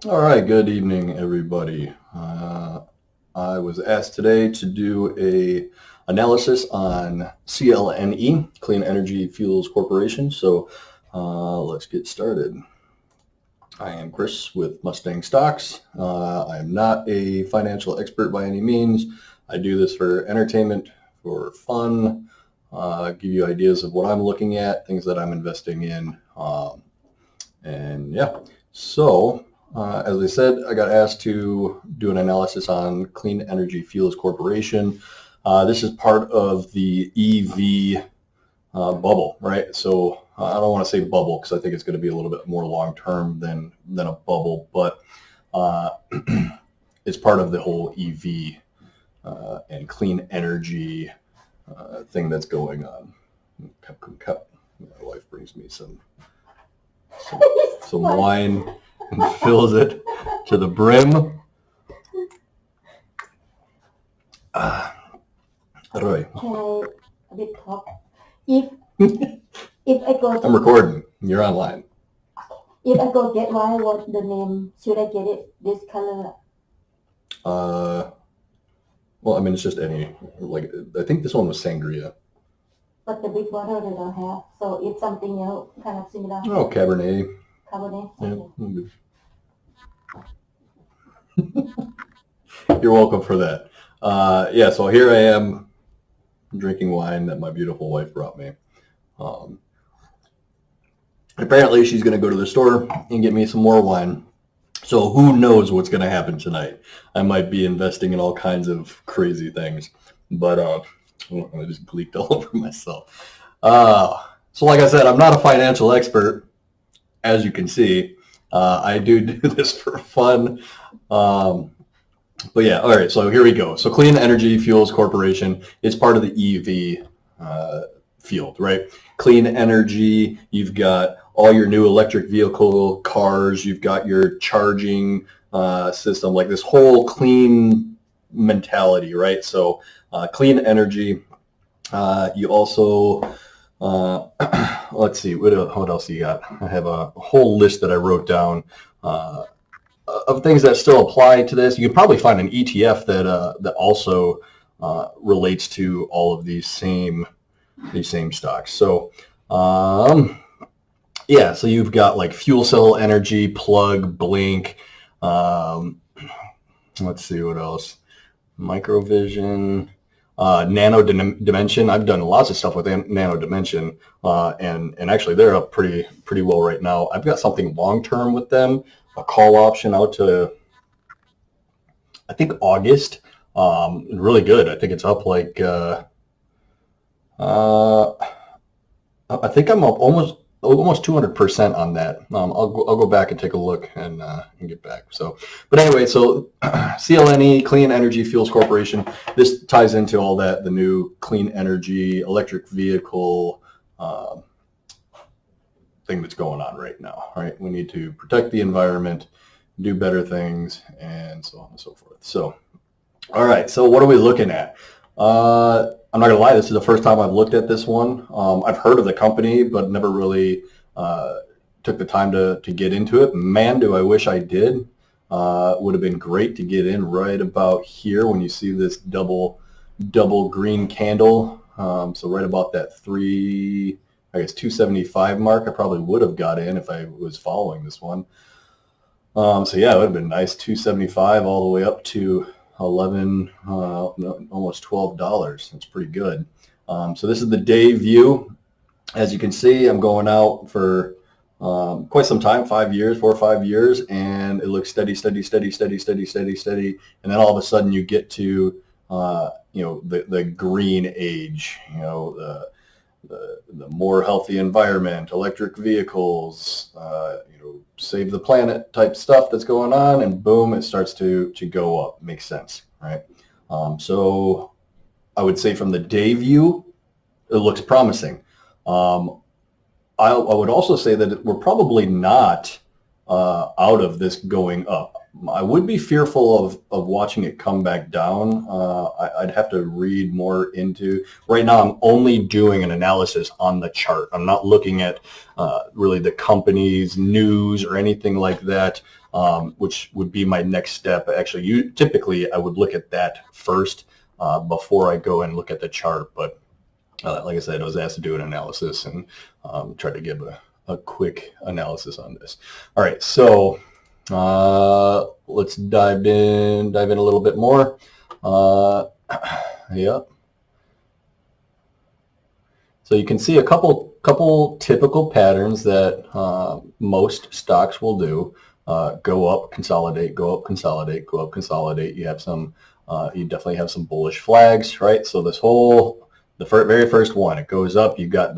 All right, good evening, everybody. I was asked today to do a analysis on CLNE, Clean Energy Fuels Corporation. So let's get started. I am Chris with Mustang Stocks. I am not a financial expert by any means. I do this for entertainment, for fun, give you ideas of what I'm looking at, things that I'm investing in, and yeah. So as I said, I got asked to do an analysis on Clean Energy Fuels Corporation. This is part of the EV bubble, right? So I don't want to say bubble because I think it's going to be a little bit more long term than a bubble, but uh, it's part of the whole EV and clean energy thing that's going on. Cup. My wife brings me some wine and fills it to the brim. Roy. Can I a bit talk? If if I go I'm recording. You're online. if I go get wine, what the name should I get it this color? Well, I mean, it's just any, like, I think this one was sangria. But the big bottle they don't have, so it's something else kind of similar. Oh, Cabernet. Cabernet. Yeah. You're welcome for that. Yeah, so here I am drinking wine that my beautiful wife brought me. Apparently, she's going to go to the store and get me some more wine. So who knows what's going to happen tonight? I might be investing in all kinds of crazy things, but I just gleeked all over myself. So like I said, I'm not a financial expert, as you can see. I do this for fun. But yeah, all right, so here we go. So Clean Energy Fuels Corporation is part of the EV field, right? Clean energy, you've got all your new electric vehicle cars, you've got your charging system, like this whole clean mentality, right? So clean energy. You also, let's see, what else you got? I have a whole list that I wrote down of things that still apply to this. You can probably find an ETF that also relates to all of these same stocks. So yeah, so you've got like fuel cell energy, plug, blink. Let's see what else. Microvision, nano dimension. I've done lots of stuff with nano dimension, and actually they're up pretty well right now. I've got something long term with them, a call option out to I think August. Really good. I think it's up like I think I'm up almost 200% on that. I'll go back and take a look and get back. So, but anyway, so CLNE, Clean Energy Fuels Corporation. This ties into all that, the new clean energy electric vehicle thing that's going on right now. Right, we need to protect the environment, do better things, and so on and so forth. So, all right. So, what are we looking at? I'm not gonna lie, this is the first time I've looked at this one. I've heard of the company, but never really took the time to get into it. Man, do I wish I did. Would have been great to get in right about here when you see this double green candle. So right about that 275 mark, I probably would have got in if I was following this one. So yeah, it would have been nice, 275 all the way up to 11, almost $12. That's pretty good. So this is the day view. As you can see, I'm going out for quite some time, 4 or 5 years, and it looks steady. And then all of a sudden you get to, the green age, the more healthy environment, electric vehicles, save the planet type stuff that's going on, and boom, it starts to go up. Makes sense, right? So I would say from the day view, it looks promising. I would also say that we're probably not out of this going up. I would be fearful of watching it come back down. I'd have to read more into. Right now, I'm only doing an analysis on the chart. I'm not looking at really the company's news or anything like that, which would be my next step. Actually, typically I would look at that first before I go and look at the chart. But like I said, I was asked to do an analysis and try to give a quick analysis on this. All right, so. Let's dive in a little bit more. Yeah. So you can see a couple typical patterns that most stocks will do. Go up, consolidate, go up, consolidate, go up, consolidate. You have some, you definitely have some bullish flags, right? So this the very first one, it goes up. You've got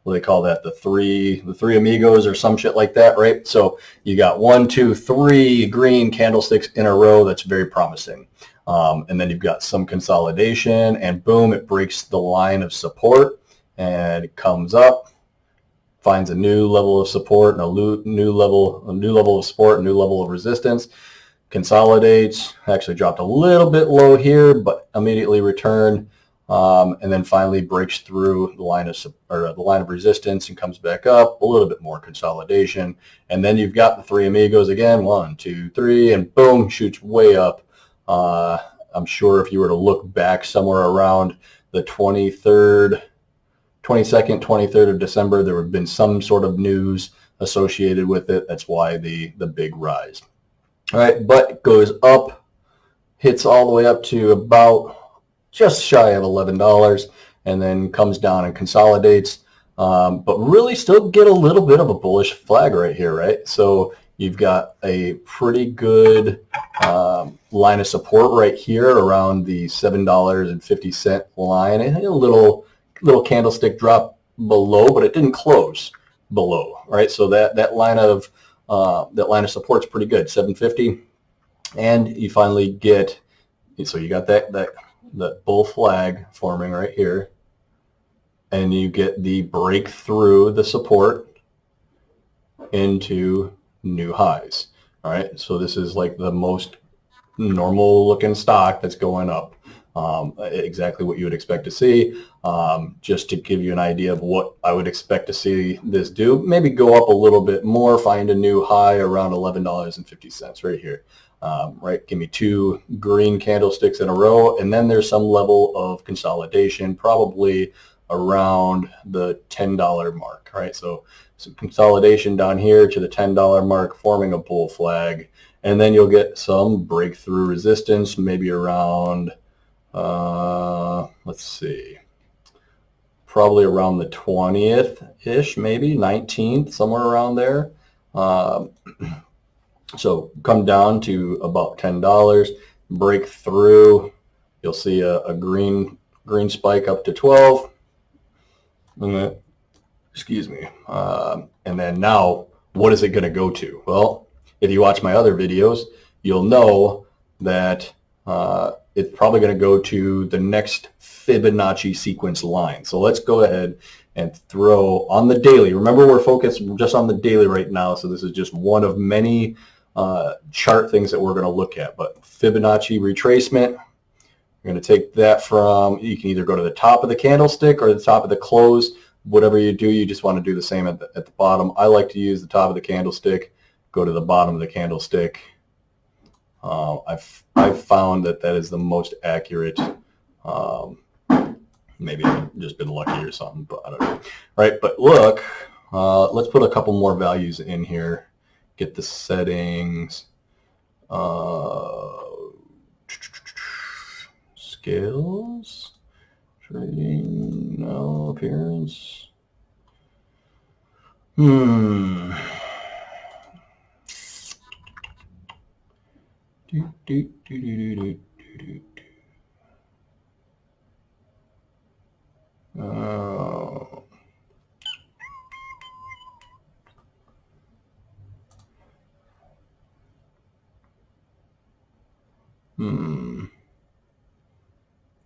what they call that, the three amigos or some shit like that, right? So you got 1, 2, 3 green candlesticks in a row. That's very promising. And then you've got some consolidation, and boom, it breaks the line of support, and it comes up, finds a new level of support and a new level of support, a new level of resistance, consolidates, actually dropped a little bit low here, but immediately returned. And then finally breaks through the line of resistance and comes back up, a little bit more consolidation, and then you've got the three amigos again, 1, 2, 3, and boom, shoots way up. I'm sure if you were to look back somewhere around the 22nd, 23rd of December, there would have been some sort of news associated with it. That's why the big rise. All right, but it goes up, hits all the way up to about just shy of $11, and then comes down and consolidates, but really still get a little bit of a bullish flag right here, right? So you've got a pretty good line of support right here around the $7.50 line, and a little candlestick drop below, but it didn't close below, right? So that line of support is pretty good, 750, and you finally get, so you got that bull flag forming right here, and you get the break through the support into new highs. All right, so this is like the most normal looking stock that's going up, exactly what you would expect to see. Just to give you an idea of what I would expect to see this do, maybe go up a little bit more, find a new high around $11.50 right here. Right, give me 2 green candlesticks in a row, and then there's some level of consolidation, probably around the $10 mark, right? So some consolidation down here to the $10 mark, forming a bull flag, and then you'll get some breakthrough resistance, maybe around, let's see, probably around the 20th-ish, maybe 19th, somewhere around there. So come down to about $10, break through, you'll see a green spike up to 12, and then, excuse me, and then now what is it going to go to? Well, if you watch my other videos, you'll know that it's probably going to go to the next Fibonacci sequence line. So let's go ahead and throw on the daily. Remember, we're focused just on the daily right now, so this is just one of many chart things that we're going to look at. But Fibonacci retracement, you're going to take that from, you can either go to the top of the candlestick or the top of the close. Whatever you do, you just want to do the same at the bottom. I like to use the top of the candlestick, go to the bottom of the candlestick. I've found that is the most accurate. Maybe I've just been lucky or something, but I don't know. All right, but look, let's put a couple more values in here. Get the settings. Scales. Trading. No. Appearance.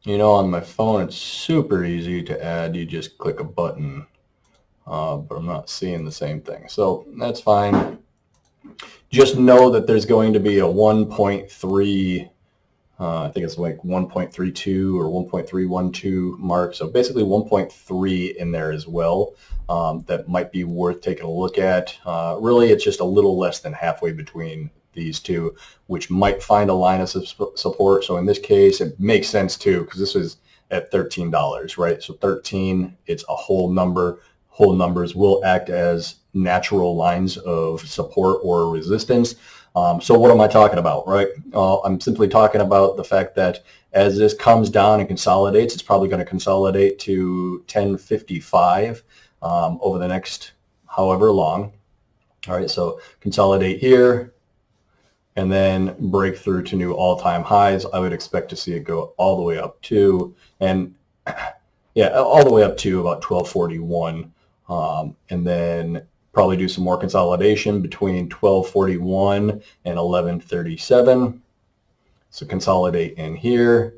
You know, on my phone, it's super easy to add. You just click a button, but I'm not seeing the same thing. So that's fine. just know that there's going to be a 1.3, I think it's like 1.32 or 1.312 mark. So basically 1.3 in there as well. That might be worth taking a look at. Really, it's just a little less than halfway between these two, which might find a line of support. So in this case, it makes sense too, because this is at $13, right? So 13, it's a whole number. Whole numbers will act as natural lines of support or resistance. So what am I talking about, right? I'm simply talking about the fact that as this comes down and consolidates, it's probably going to consolidate to 1055 over the next however long. All right, so consolidate here and then break through to new all-time highs. I would expect to see it go all the way up to, and yeah, all the way up to about 1241, and then probably do some more consolidation between 1241 and 1137. So consolidate in here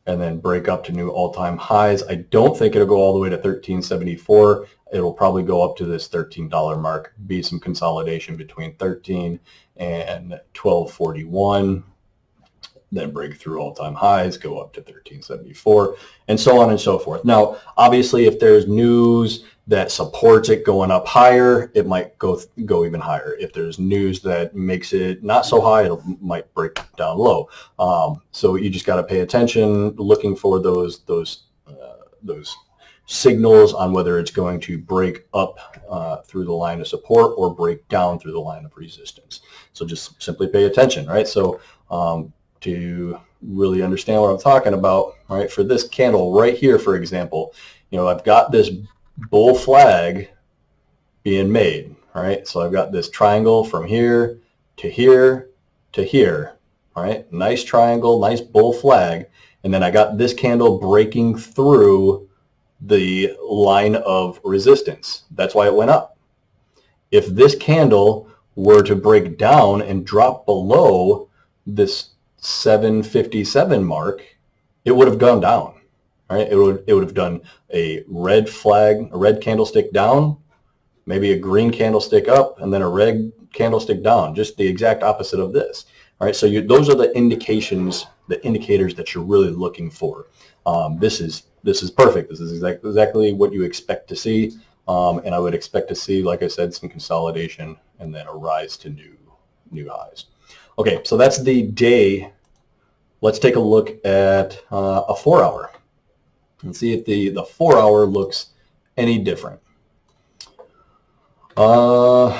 and then break up to new all-time highs. I don't think it'll go all the way to 1374. It'll probably go up to this $13 mark, be some consolidation between 13 and 1241, then break through all-time highs, go up to 1374, and so on and so forth. Now, obviously, if there's news that supports it going up higher, it might go even higher. If there's news that makes it not so high, it might break down low. So you just got to pay attention, looking for those signals on whether it's going to break up through the line of support or break down through the line of resistance. So just simply pay attention, right? So to really understand what I'm talking about, right, for this candle right here, for example, I've got this bull flag being made, right? So I've got this triangle from here to here to here, right? Nice triangle, nice bull flag. And then I got this candle breaking through the line of resistance. That's why it went up. If this candle were to break down and drop below this 757 mark, it would have gone down. Right? It would have done a red flag, a red candlestick down, maybe a green candlestick up, and then a red candlestick down, just the exact opposite of this. All right, so those are the indications, the indicators that you're really looking for. This is perfect. This is exactly what you expect to see, and I would expect to see, like I said, some consolidation and then a rise to new highs. Okay, so that's the day. Let's take a look at a 4-hour and see if the 4-hour looks any different. Oh,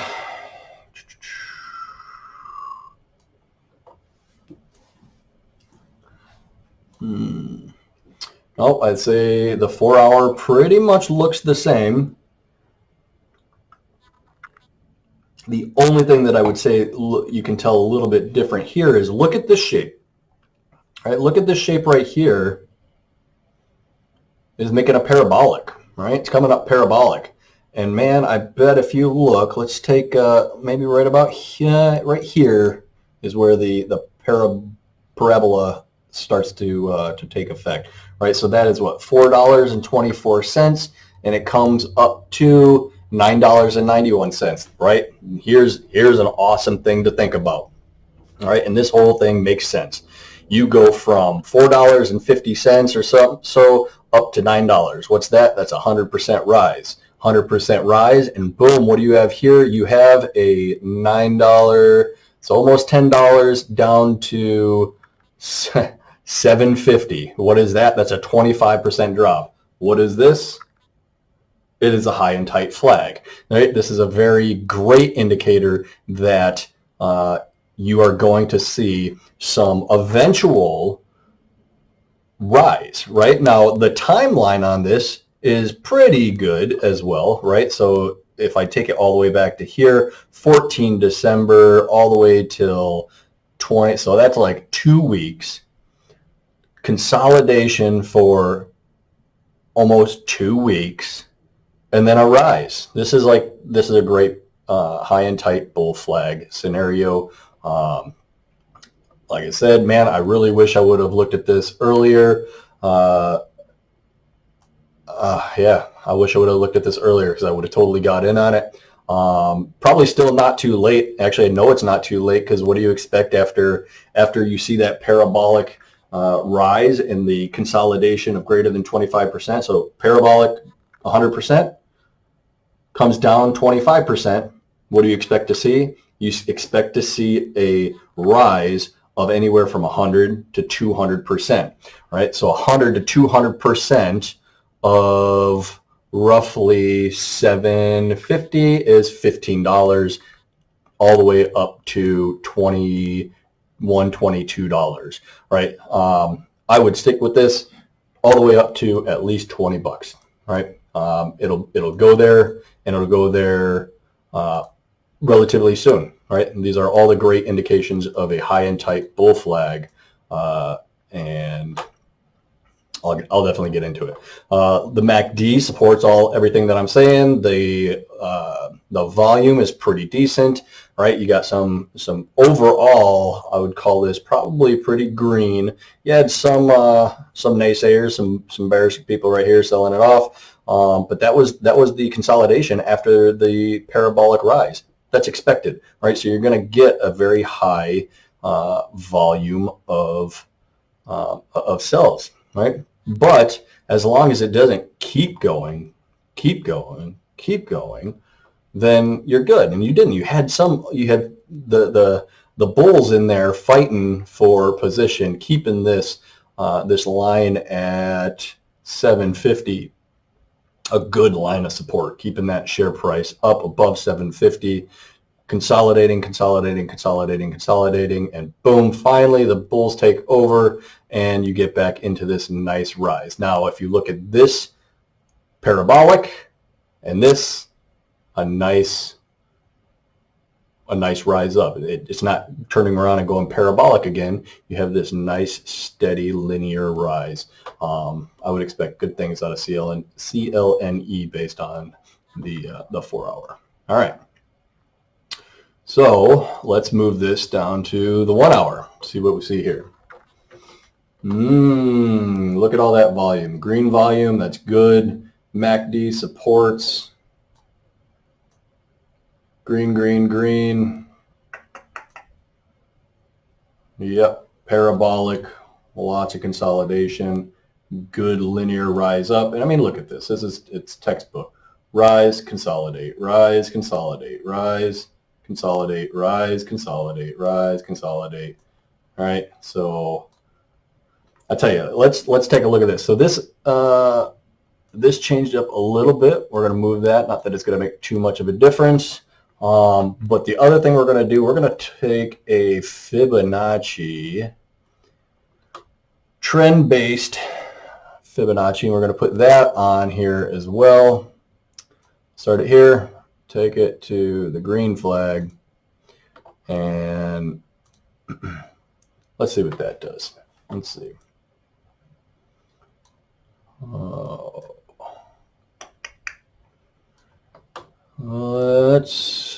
I'd say the 4-hour pretty much looks the same. The only thing that I would say you can tell a little bit different here is look at this shape. All right, look at this shape right here. Is making a parabolic, right? It's coming up parabolic. And man, I bet if you look, let's take maybe right about here, right here is where the parabola starts to take effect, right? So that is what, $4.24, and it comes up to $9.91, right? Here's an awesome thing to think about, all right? And this whole thing makes sense. You go from $4.50 or so up to $9. What's that? That's a 100% rise. 100% rise, and boom, what do you have here? You have a $9, it's almost $10 down to $7.50. What is that? That's a 25% drop. What is this? It is a high and tight flag. Right? This is a very great indicator that you are going to see some eventual rise, right? Now, the timeline on this is pretty good as well, right? So if I take it all the way back to here, 14 December, all the way till 20, so that's like 2 weeks. Consolidation for almost 2 weeks, and then a rise. This is a great high and tight bull flag scenario. Like I said, man, I really wish I would have looked at this earlier. Yeah, I wish I would have looked at this earlier because I would have totally got in on it. Probably still not too late. Actually, I know it's not too late, because what do you expect after you see that parabolic rise in the consolidation of greater than 25%? So parabolic 100% comes down 25%. What do you expect to see? You expect to see a rise of anywhere from 100 to 200%, right? So 100 to 200% of roughly $7.50 is $15, all the way up to $21, $22, right? I would stick with this all the way up to at least $20, right? It'll go there, and it'll go there relatively soon, right? And these are all the great indications of a high and tight bull flag, and I'll definitely get into it. The MACD supports everything that I'm saying. The volume is pretty decent, right? You got some overall, I would call this probably pretty green. You had some naysayers, some bearish people right here selling it off, but that was the consolidation after the parabolic rise. That's expected, right? So you're going to get a very high volume of sells, right? But as long as it doesn't keep going, then you're good. And you didn't. You had the bulls in there fighting for position, keeping this line at 750, a good line of support, keeping that share price up above 750, consolidating, and boom, finally the bulls take over, and you get back into this nice rise. Now, if you look at this parabolic and this, a nice rise up. It's not turning around and going parabolic again. You have this nice, steady, linear rise. I would expect good things out of CLNE based on the 4 hour. All right. So let's move this down to the 1 hour. See what we see here. Look at all that volume. Green volume, that's good. MACD supports. Green. Yep, parabolic, lots of consolidation, good linear rise up. And I mean, look at this. It's textbook. Rise, consolidate, rise, consolidate, rise, consolidate, rise, consolidate, rise, consolidate. All right, so I tell you, let's take a look at this. So this changed up a little bit. We're going to move that. Not that it's going to make too much of a difference. But the other thing we're going to do, we're going to take a Fibonacci, trend-based Fibonacci, and we're going to put that on here as well. Start it here, take it to the green flag, and let's see what that does. Let's see.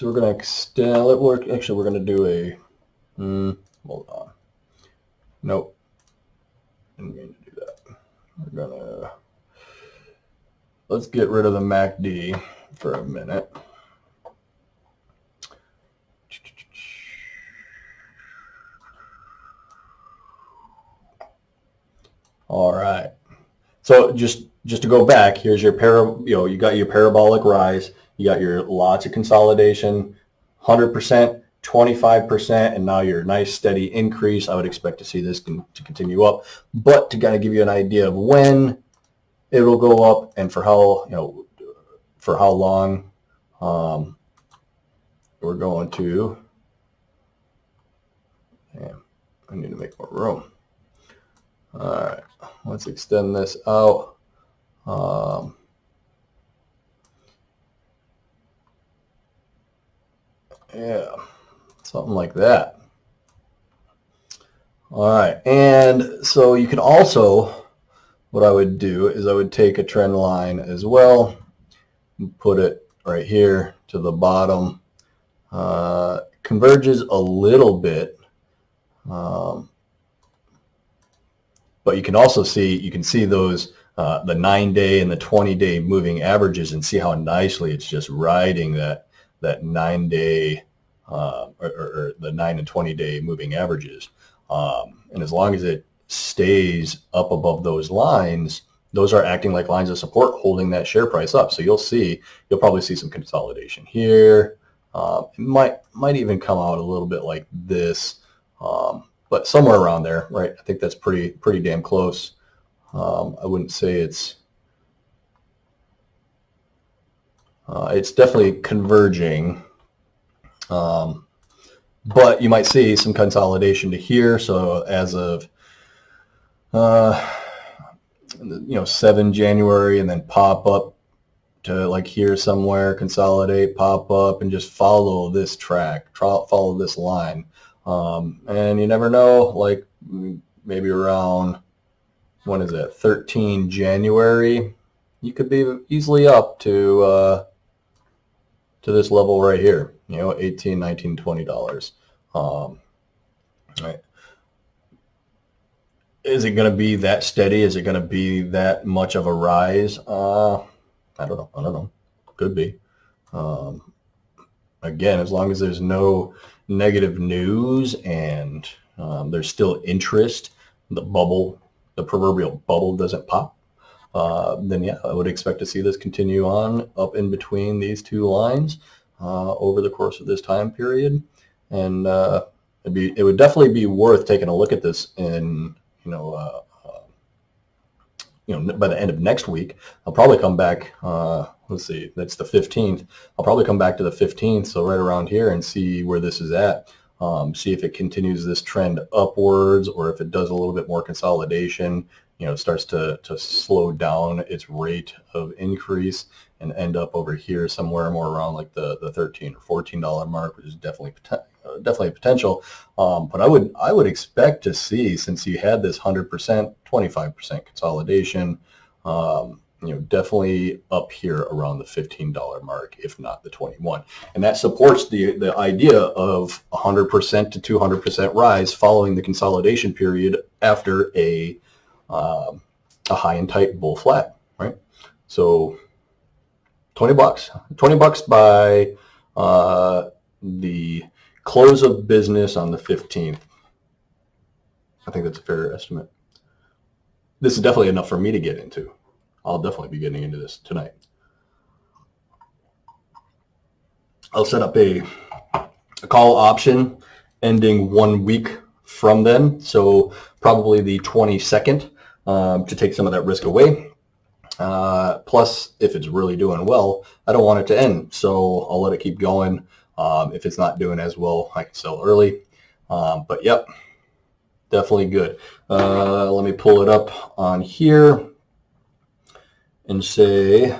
We're going to extend, actually we're going to do a, hold on. Nope. Didn't mean to do that. We're going to, let's get rid of the MACD for a minute. All right. So just to go back, here's your you got your parabolic rise. You got your lots of consolidation, 100%, 25%, and now your nice steady increase. I would expect to see this to continue up, but to kind of give you an idea of when it will go up and for how long, we're going to. Damn, I need to make more room. All right, let's extend this out. Yeah, something like that. All right, and so you can also, what I would do is I would take a trend line as well and put it right here to the bottom. Converges a little bit, but you can also see those the 9-day and the 20-day moving averages and see how nicely it's just riding that that 9-day or the 9 and 20-day moving averages. And as long as it stays up above those lines, those are acting like lines of support, holding that share price up. So you'll probably see some consolidation here. It might even come out a little bit like this, but somewhere around there, right? I think that's pretty damn close. I wouldn't say it's definitely converging, but you might see some consolidation to here. So as of 7 January, and then pop up to like here somewhere, consolidate, pop up, and just follow this track, follow this line. And you never know, like maybe around, when is it, 13 January, you could be easily up to this level right here, $18, $19, $20. Right. Is it going to be that steady? Is it going to be that much of a rise? I don't know. Could be. Again, as long as there's no negative news and there's still interest, the proverbial bubble doesn't pop, then yeah, I would expect to see this continue on up in between these two lines over the course of this time period. And it would definitely be worth taking a look at this in, by the end of next week. I'll probably come back, let's see, that's the 15th. I'll probably come back to the 15th, so right around here, and see where this is at. See if it continues this trend upwards, or if it does a little bit more consolidation, starts to slow down its rate of increase and end up over here somewhere more around like the $13 or $14 mark, which is definitely a potential. But I would expect to see, since you had this 100%, 25% consolidation, definitely up here around the $15 mark, if not the 21. And that supports the idea of 100% to 200% rise following the consolidation period after a high and tight bull flat, right? So $20 by the close of business on the 15th. I think that's a fair estimate. This is definitely enough for me to get into. I'll definitely be getting into this tonight. I'll set up a call option ending 1 week from then, so probably the 22nd, to take some of that risk away. Plus, if it's really doing well, I don't want it to end, so I'll let it keep going. If it's not doing as well, I can sell early. But yep, definitely good. Let me pull it up on here and see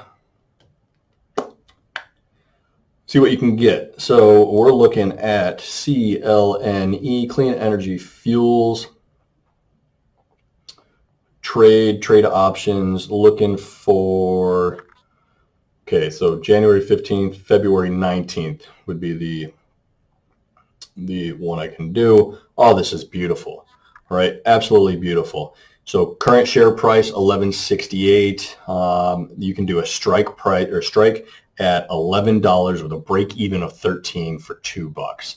what you can get. So we're looking at CLNE, Clean Energy Fuels, trade options, looking for, okay, so January 15th, February 19th would be the one I can do. Oh, this is beautiful, right? Absolutely beautiful. So current share price, $11.68. You can do a strike price or strike at $11 with a break even of 13 for $2.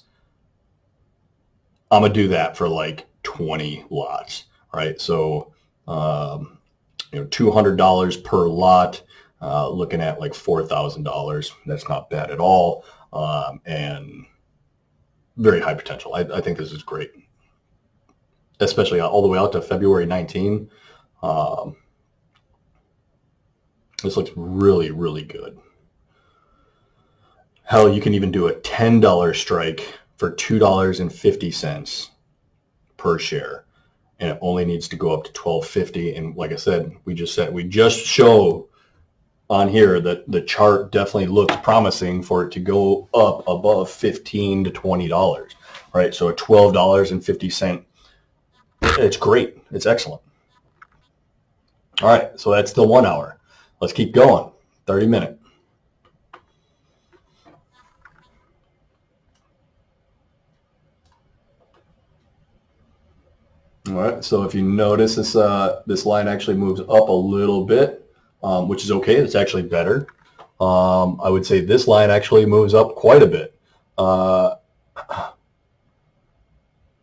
I'm gonna do that for like 20 lots, right? So $200 per lot, looking at like $4,000. That's not bad at all, and very high potential. I think this is great, especially all the way out to February 19. This looks really, really good. Hell, you can even do a $10 strike for $2.50 per share, and it only needs to go up to $12.50. And like I said, we just show on here that the chart definitely looks promising for it to go up above $15 to $20, right? So at $12.50, it's great. It's excellent. All right, so that's the 1 hour. Let's keep going. 30-minute. All right, so if you notice, this line actually moves up a little bit, which is okay. It's actually better. I would say this line actually moves up quite a bit.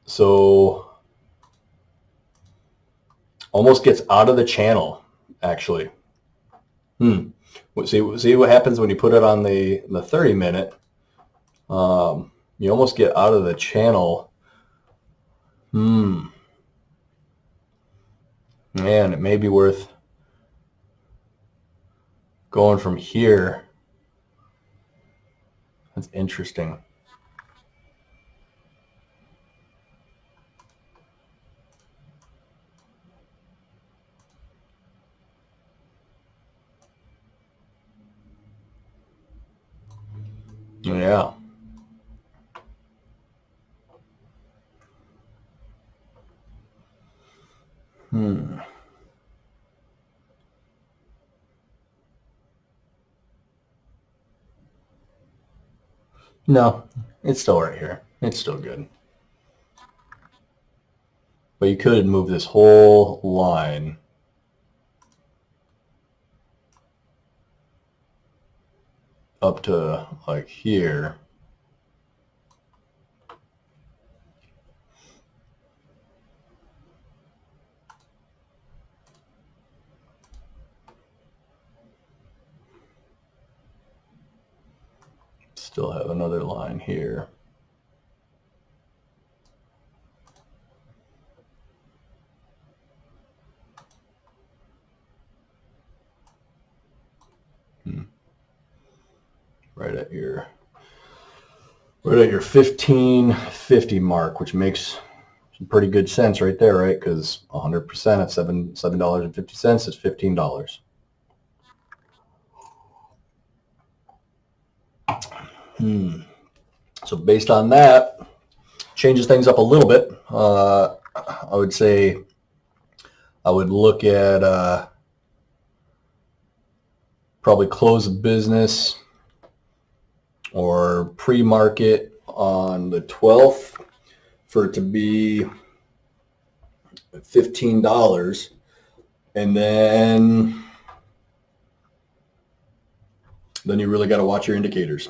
So almost gets out of the channel, actually. See what happens when you put it on the 30-minute. You almost get out of the channel. Man, it may be worth going from here. That's interesting. Yeah. No, it's still right here. It's still good. But you could move this whole line up to like here. Still have another line here. Right at your 1550 mark, which makes some pretty good sense right there, right? Because 100% at $7.50 is $15. So based on that, changes things up a little bit. I would say I would look at probably close of business or pre-market on the 12th for it to be $15, and then you really got to watch your indicators.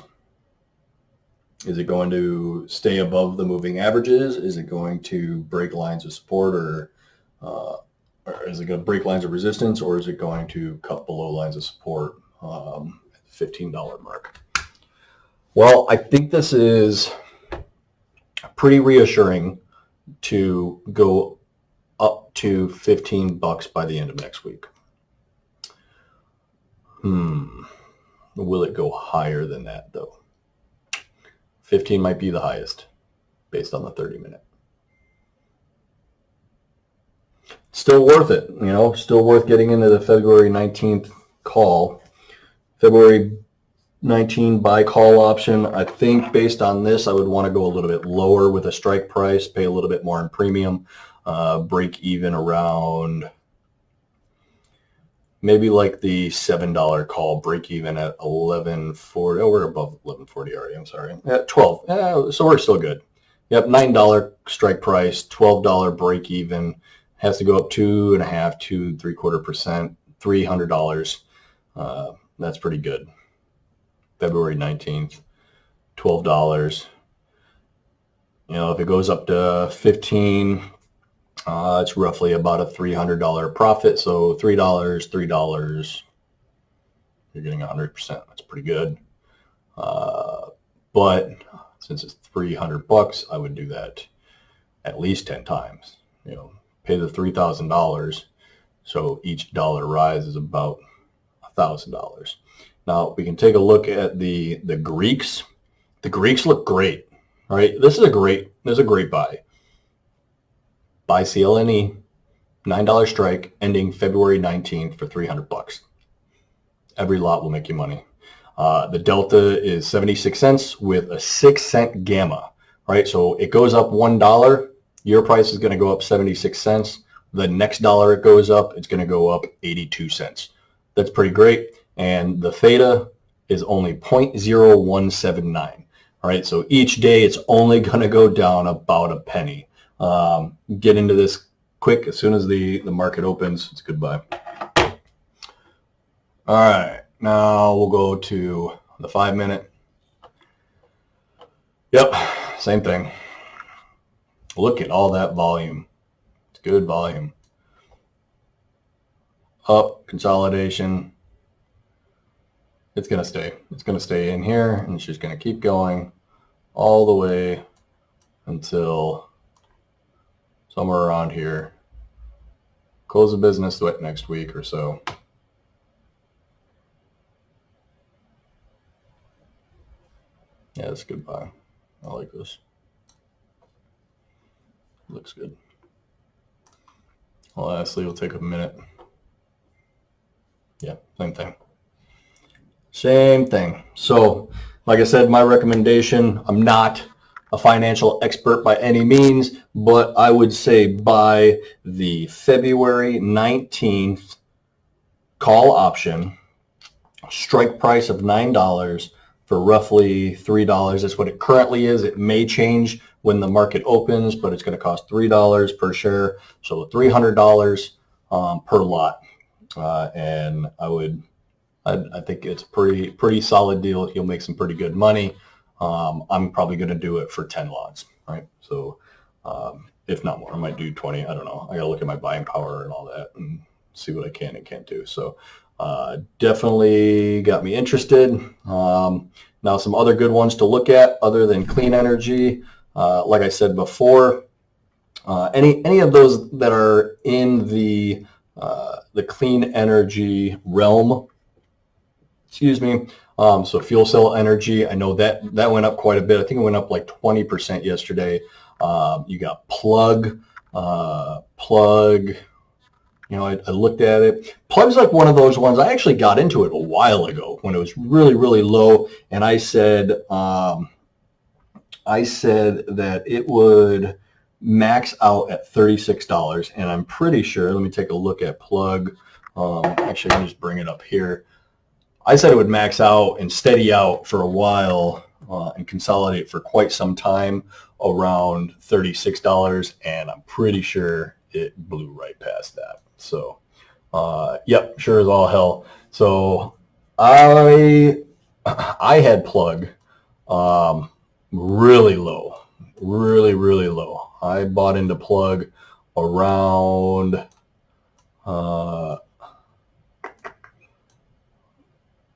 Is it going to stay above the moving averages? Is it going to break lines of support, or is it going to break lines of resistance, or is it going to cut below lines of support at the $15 mark? Well, I think this is pretty reassuring to go up to $15 by the end of next week. Will it go higher than that, though? 15 might be the highest based on the 30-minute. Still worth it, still worth getting into the February 19th call. February 19 buy call option. I think based on this, I would want to go a little bit lower with a strike price, pay a little bit more in premium, break even around maybe like the $7 call, break even at 11.40. Oh, we're above 11.40 already. I'm sorry. At 12. So we're still good. Yep, $9 strike price, $12 break even. Has to go up 2.5% to 3/4%, $300. That's pretty good. February 19th, $12. If it goes up to 15, it's roughly about a $300 profit. So $3, you're getting 100%. That's pretty good. But since it's $300, I would do that at least 10 times. Pay the $3,000. So each dollar rise is about $1,000. Now we can take a look at the Greeks. The Greeks look great. All right, this is a great buy. Buy CLNE, $9 strike, ending February 19th for $300. Every lot will make you money. The delta is 76 cents with a 6-cent gamma. Right, so it goes up $1. Your price is going to go up 76 cents. The next dollar it goes up, it's going to go up 82 cents. That's pretty great. And the theta is only 0.0179. All right, so each day it's only going to go down about a penny. Get into this quick as soon as the market opens. It's a good buy. All right, now we'll go to the 5-minute. Yep, same thing. Look at all that volume. It's good volume. Up, consolidation. It's going to stay. It's going to stay in here, and it's just going to keep going all the way until somewhere around here. Close the business next week or so. Yeah, that's a good buy. I like this. Looks good. Lastly, it'll take a minute. Yeah, same thing. Same thing. So, like I said, my recommendation, I'm not a financial expert by any means, but I would say buy the February 19th call option, strike price of $9 for roughly $3. That's what it currently is. It may change when the market opens, but it's going to cost $3 per share, so $300 per lot. And I think it's a pretty solid deal. You'll make some pretty good money. I'm probably going to do it for 10 lots, right? So if not more, I might do 20. I don't know. I got to look at my buying power and all that and see what I can and can't do. So definitely got me interested. Now some other good ones to look at other than clean energy. Like I said before, any of those that are in the clean energy realm, excuse me. So fuel cell energy, I know that went up quite a bit. I think it went up like 20% yesterday. You got Plug. You know, I looked at it. Plug's like one of those ones. I actually got into it a while ago when it was really, really low, and I said that it would max out at $36, and I'm pretty sure. Let me take a look at Plug. Actually, let me just bring it up here. I said it would max out and steady out for a while and consolidate for quite some time around $36, and I'm pretty sure it blew right past that. So, yep, sure as all hell. So I had Plug really low, really low. I bought into Plug around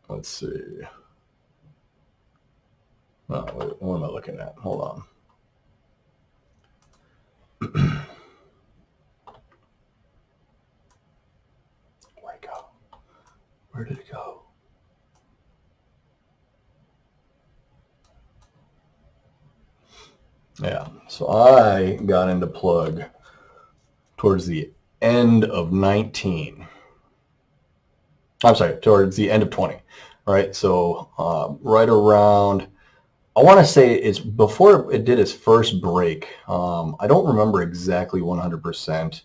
let's see. Oh, wait, what am I looking at? Hold on. Where'd it go? Where did it go? Yeah, so I got into Plug towards the end of 19. I'm sorry, towards the end of 20, right? So right around, I want to say it's before it did its first break. I don't remember exactly 100%,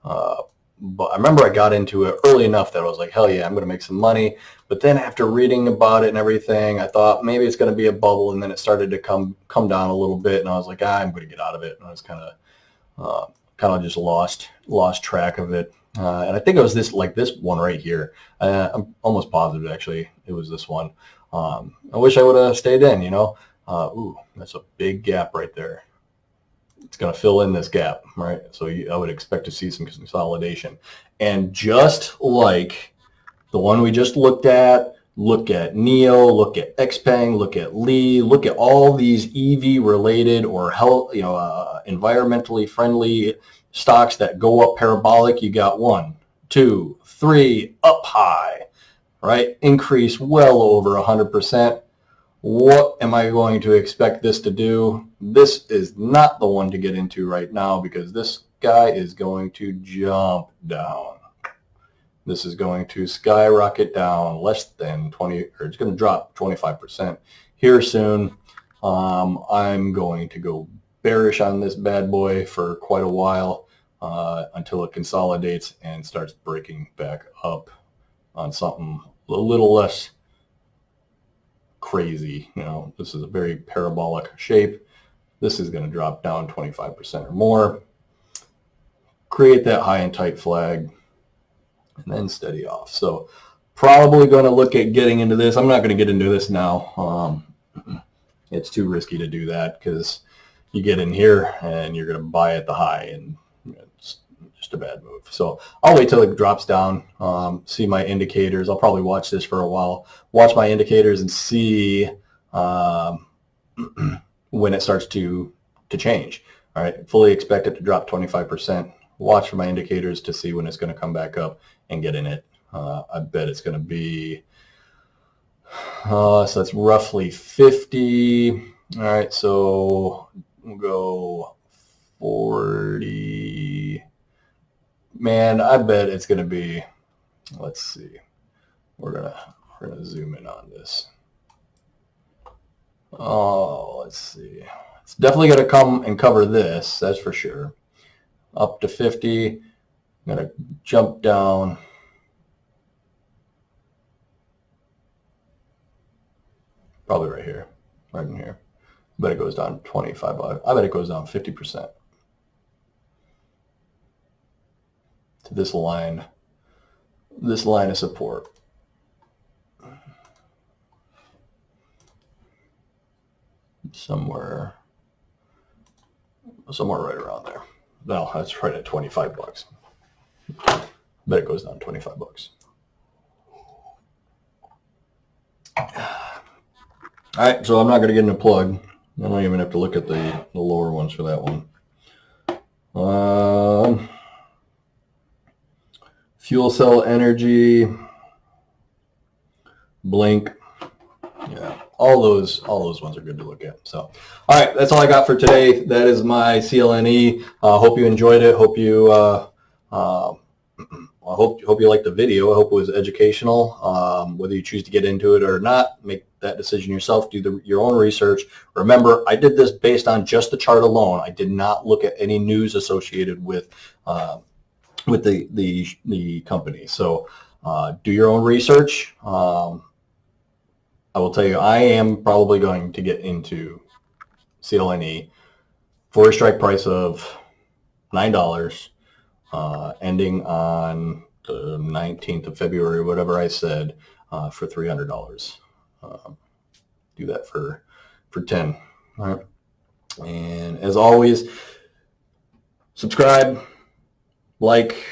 but I remember I got into it early enough that I was like, hell yeah, I'm going to make some money. But then after reading about it and everything, I thought maybe it's going to be a bubble, and then it started to come down a little bit, and I was like, I'm going to get out of it. And I was kind of just lost track of it. And I think it was this one right here. I'm almost positive actually it was this one. I wish I would have stayed in, you know. Ooh, that's a big gap right there. It's going to fill in this gap, right? So I would expect to see some consolidation. And just like the one we just looked at, look at NEO, look at XPeng, look at Lee, look at all these EV related or health, environmentally friendly stocks that go up parabolic. You got 1, 2, 3 up high, right? Increase well over 100%. What am I going to expect this to do? This is not the one to get into right now because this guy is going to jump down. This is going to skyrocket down less than 20, or it's going to drop 25% here soon. I'm going to go bearish on this bad boy for quite a while until it consolidates and starts breaking back up on something a little less crazy. You know, this is a very parabolic shape. This is going to drop down 25% or more, create that high and tight flag, and then steady off. So Probably going to look at getting into this. I'm not going to get into this now. It's too risky to do that because you get in here and you're going to buy at the high, and it's just a bad move. So I'll wait till it drops down, see my indicators. I'll probably watch this for a while, watch my indicators and see when it starts to change. All right, fully expect it to drop 25%. Watch for my indicators to see when it's going to come back up and get in it. I bet it's going to be, so that's roughly 50. All right, so we'll go 40. Man, I bet it's going to be, let's see. We're gonna zoom in on this. Oh, let's see. It's definitely going to come and cover this, that's for sure. Up to 50. I'm going to jump down. Probably right here, right in here. I bet it goes down 25. I bet it goes down 50% to this line of support. Somewhere right around there. No, that's right at 25 bucks. Bet it goes down 25 bucks. All right, so I'm not going to get in a plug. I don't even have to look at the lower ones for that one. Fuel cell energy, Blink. Yeah, all those ones are good to look at. So, all right, that's all I got for today. That is my CLNE. Hope you enjoyed it. Hope you I hope you liked the video. I hope it was educational. Whether you choose to get into it or not, make that decision yourself. Do your own research. Remember, I did this based on just the chart alone. I did not look at any news associated with the company. So do your own research. I will tell you, I am probably going to get into CLNE for a strike price of $9. Ending on the 19th of February, whatever I said, for $300. Do that for 10. All right. And as always, subscribe, like,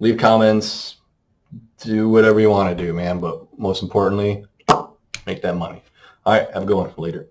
leave comments, do whatever you want to do, man. But most importantly, make that money. All right. Have a good one. Later.